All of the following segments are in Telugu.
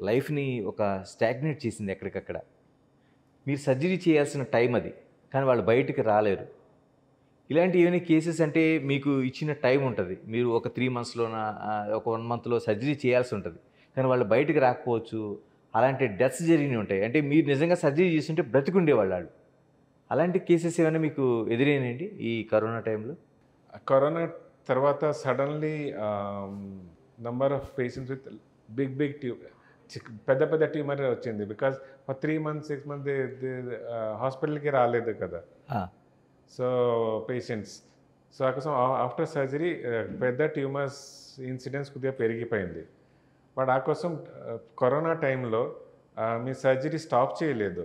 లైఫ్ని ఒక స్టాగ్నేట్ చేసింది ఎక్కడికక్కడ. మీరు సర్జరీ చేయాల్సిన టైం అది, కానీ వాళ్ళు బయటికి రాలేరు. ఇలాంటి ఏమైనా కేసెస్ అంటే మీకు ఇచ్చిన టైం ఉంటుంది, మీరు ఒక 3 మంత్స్లోన ఒక 1 మంత్లో సర్జరీ చేయాల్సి ఉంటుంది, కానీ వాళ్ళు బయటికి రాకపోవచ్చు. అలాంటి డెత్స్ జరిగినవి ఉంటాయి. అంటే మీరు నిజంగా సర్జరీ చేస్తుంటే బ్రతికుండేవాళ్ళు వాళ్ళు. అలాంటి కేసెస్ ఏమైనా మీకు ఎదురైనాయండి ఈ కరోనా టైంలో? కరోనా తర్వాత suddenly number of patients with big పెద్ద పెద్ద ట్యూమర్ వచ్చింది. బికాస్ ఫర్ 3 మంత్స్ 6 మంత్స్ హాస్పిటల్కి రాలేదు కదా. సో పేషెంట్స్, సో అకోసం ఆఫ్టర్ సర్జరీ పెద్ద ట్యూమర్స్ ఇన్సిడెన్స్ కొద్దిగా పెరిగిపోయింది. బట్ ఆ కోసం కరోనా టైంలో మీ సర్జరీ స్టాప్ చేయలేదు.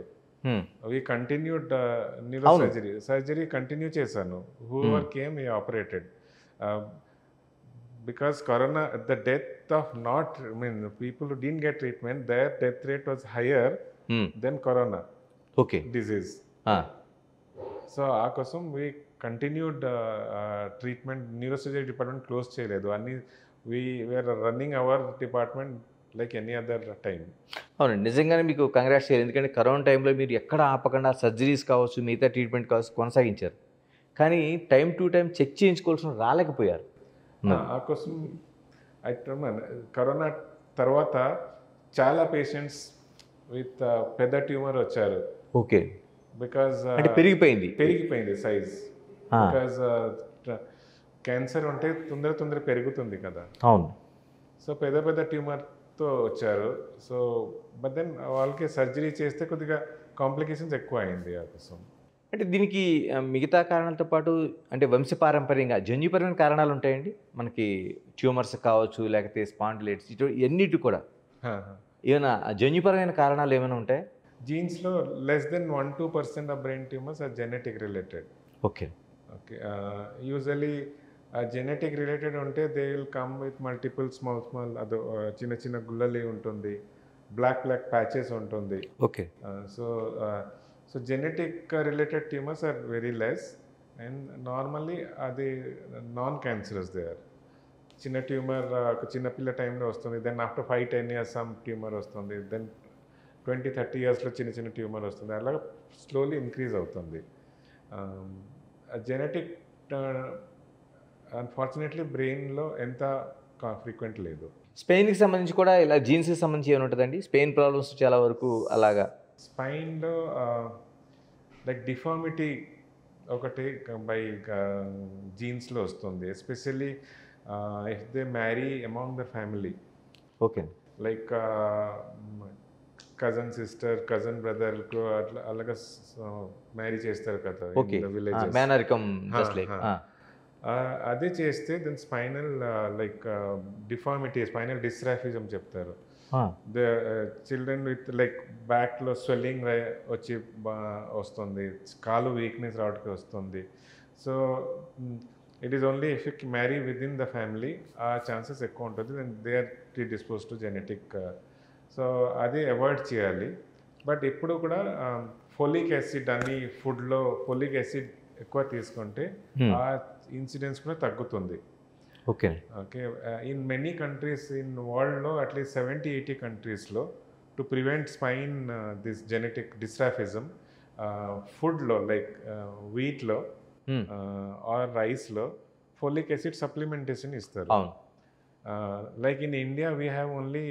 We continued neuro surgery continue చేశాను. Whoever came we operated. Because corona, the death of people who didn't get treatment, their death rate was higher than corona disease. So ఆ కోసం we continued treatment. Neurosurgery department close చేయలేదు. అన్ని we were running our department like any other time. అవునండి, నిజంగానే మీకు కంగ్రాట్స్ చేయాలి. ఎందుకంటే కరోనా టైంలో మీరు ఎక్కడ ఆపకుండా సర్జరీస్ కావచ్చు, మిగతా ట్రీట్మెంట్ కావచ్చు కొనసాగించారు. కానీ టైం టు టైం చెక్ చేయించుకోవాల్సిన రాలేకపోయారు. ఆ కోసం కరోనా తర్వాత చాలా పేషెంట్స్ విత్ పెద్ద ట్యూమర్ వచ్చారు. ఓకే, బికాజ్ పెరిగిపోయింది సైజ్. బికాజ్ క్యాన్సర్ ఉంటే తొందర పెరుగుతుంది కదా. అవును. సో పెద్ద ట్యూమర్తో వచ్చారు. సో బట్ దెన్ వాళ్ళకి సర్జరీ చేస్తే కొద్దిగా కాంప్లికేషన్స్ ఎక్కువ అయింది ఆ కోసం. అంటే దీనికి మిగతా కారణాలతో పాటు అంటే వంశపారంపర్యంగా జన్యుపరమైన కారణాలు ఉంటాయండి మనకి. ట్యూమర్స్ కావచ్చు, లేకపోతే స్పాండిలైటిస్, ఇవన్నిటి కూడా ఏమైనా జన్యుపరమైన కారణాలు ఏమైనా ఉంటాయి? జీన్స్లో less than 1-2% of brain tumours are genetic related. Okay. Usually genetic related ఉంటే they will come with multiple small అదో చిన్న గుల్లలి ఉంటుంది, బ్లాక్ ప్యాచెస్ ఉంటుంది. Okay. So genetic related tumours are very less and normally అది నాన్ క్యాన్సరస్ దే ఆర్. చిన్న ట్యూమర్ చిన్నపిల్ల టైంలో వస్తుంది, then after 5-10 years some tumour వస్తుంది, దెన్ 20-30 yearsలో చిన్న ట్యూమర్ వస్తుంది. అలాగా స్లోలీ ఇంక్రీజ్ అవుతుంది. జెనెటిక్ అన్ఫార్చునేట్లీ బ్రెయిన్లో ఎంత ఫ్రీక్వెంట్ లేదు. స్పెయిన్కి సంబంధించి కూడా ఇలా జీన్స్కి సంబంధించి ఏమైనా ఉంటుందండి? స్పెయిన్ ప్రాబ్లమ్స్ చాలా వరకు అలాగా స్పైన్లో లైక్ డిఫార్మిటీ ఒకటి బై జీన్స్లో వస్తుంది. Especially if they marry among the family. Okay. Like cousin sister, cousin brother అట్లా అలాగా మ్యారీ చేస్తారు కదా విలేజెస్. అదే చేస్తే then spinal like deformity, spinal dysraphism చెప్తారు. ద చిల్డ్రన్ విత్ లైక్ బ్యాక్లో స్వెల్లింగ్ వచ్చి వస్తుంది, కాలు వీక్నెస్ రావడానికి వస్తుంది. So it is only if you marry with in the family ఆ ఛాన్సెస్ ఎక్కువ ఉంటుంది. Then they are predispose to genetic. So అది అవాయిడ్ చేయాలి. బట్ ఇప్పుడు కూడా ఫోలిక్ యాసిడ్ అన్ని ఫుడ్లో ఫోలిక్ యాసిడ్ ఎక్కువ తీసుకుంటే ఆ ఇన్సిడెన్స్ కూడా తగ్గుతుంది. Okay. In many countries in వరల్డ్లో అట్లీస్ట్ 70-80 కంట్రీస్లో to prevent spine this genetic dysraphism ఫుడ్లో లైక్ వీట్లో ఆర్ రైస్లో ఫోలిక్ యాసిడ్ సప్లిమెంటేషన్ ఇస్తారు. Like in India we have only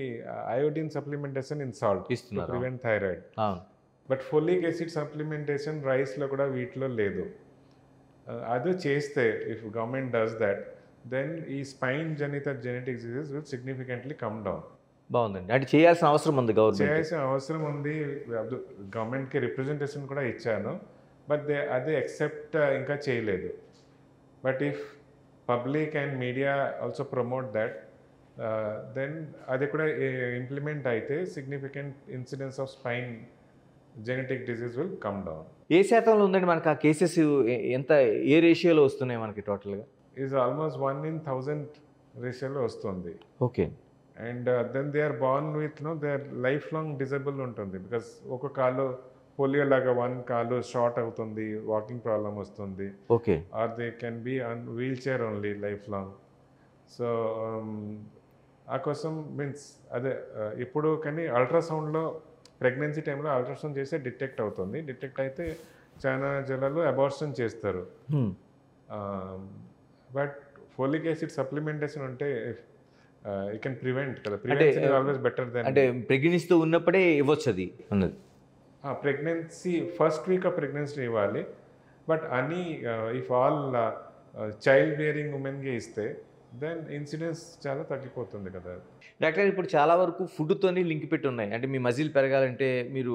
iodine supplementation in salt to prevent thyroid. But folic acid supplementation రైస్లో కూడా వీటిలో లేదు. అది చేస్తే if government does that then ఈ స్పైన్ జనిత genetic diseases will significantly come down. బాగుందండి. అంటే చేయాల్సిన అవసరం ఉంది, అవసరం ఉంది. గవర్నమెంట్కి రిప్రజెంటేషన్ కూడా ఇచ్చాను, బట్ అదే ఎక్సెప్ట్ ఇంకా చేయలేదు. But if public and media also promote that then అది కూడా ఇంప్లిమెంట్ అయితే significant incidence of spine genetic disease will come down. ఏ శాతంలో ఉందండి మనకు ఆ కేసెస్? ఎంత, ఏ రేషియోలో వస్తున్నాయి మనకి టోటల్గా? ఈజ్ ఆల్మోస్ట్ 1 in 1000 రేషియోలో వస్తుంది. Okay. And then they are born with they are lifelong disable ఉంటుంది. బికాస్ ఒక కాలు పోలియో లాగా వన్ కాలు షార్ట్ అవుతుంది, వాకింగ్ ప్రాబ్లం వస్తుంది. Okay. Or they can be on wheelchair only lifelong. So ఆ కోసం మీన్స్ అదే ఇప్పుడు కానీ అల్ట్రాసౌండ్లో ప్రెగ్నెన్సీ టైంలో అల్ట్రాసౌండ్ చేస్తే డిటెక్ట్ అవుతుంది. డిటెక్ట్ అయితే చాలా జలాలు అబార్షన్ చేస్తారు. బట్ ఫోలిక్ యాసిడ్ సప్లిమెంటేషన్ ఉంటే యూ కెన్ ప్రివెంట్ కదా. Prevention is always better then. అంటే ప్రెగ్నెన్సీతో ఉన్నప్పుడే ఇవ్వచ్చు అది అన్నది. Pregnancy first week of pregnancy ఇవ్వాలి. బట్ అని ఇఫ్ ఆల్ చైల్డ్ బేరింగ్ ఉమెన్కి ఇస్తే దెన్ ఇన్సిడెన్స్ చాలా తగ్గిపోతుంది కదా. డాక్టర్ ఇప్పుడు చాలా వరకు ఫుడ్తోని లింక్ పెట్టి ఉన్నాయి. అంటే మీ మజిల్ పెరగాలంటే మీరు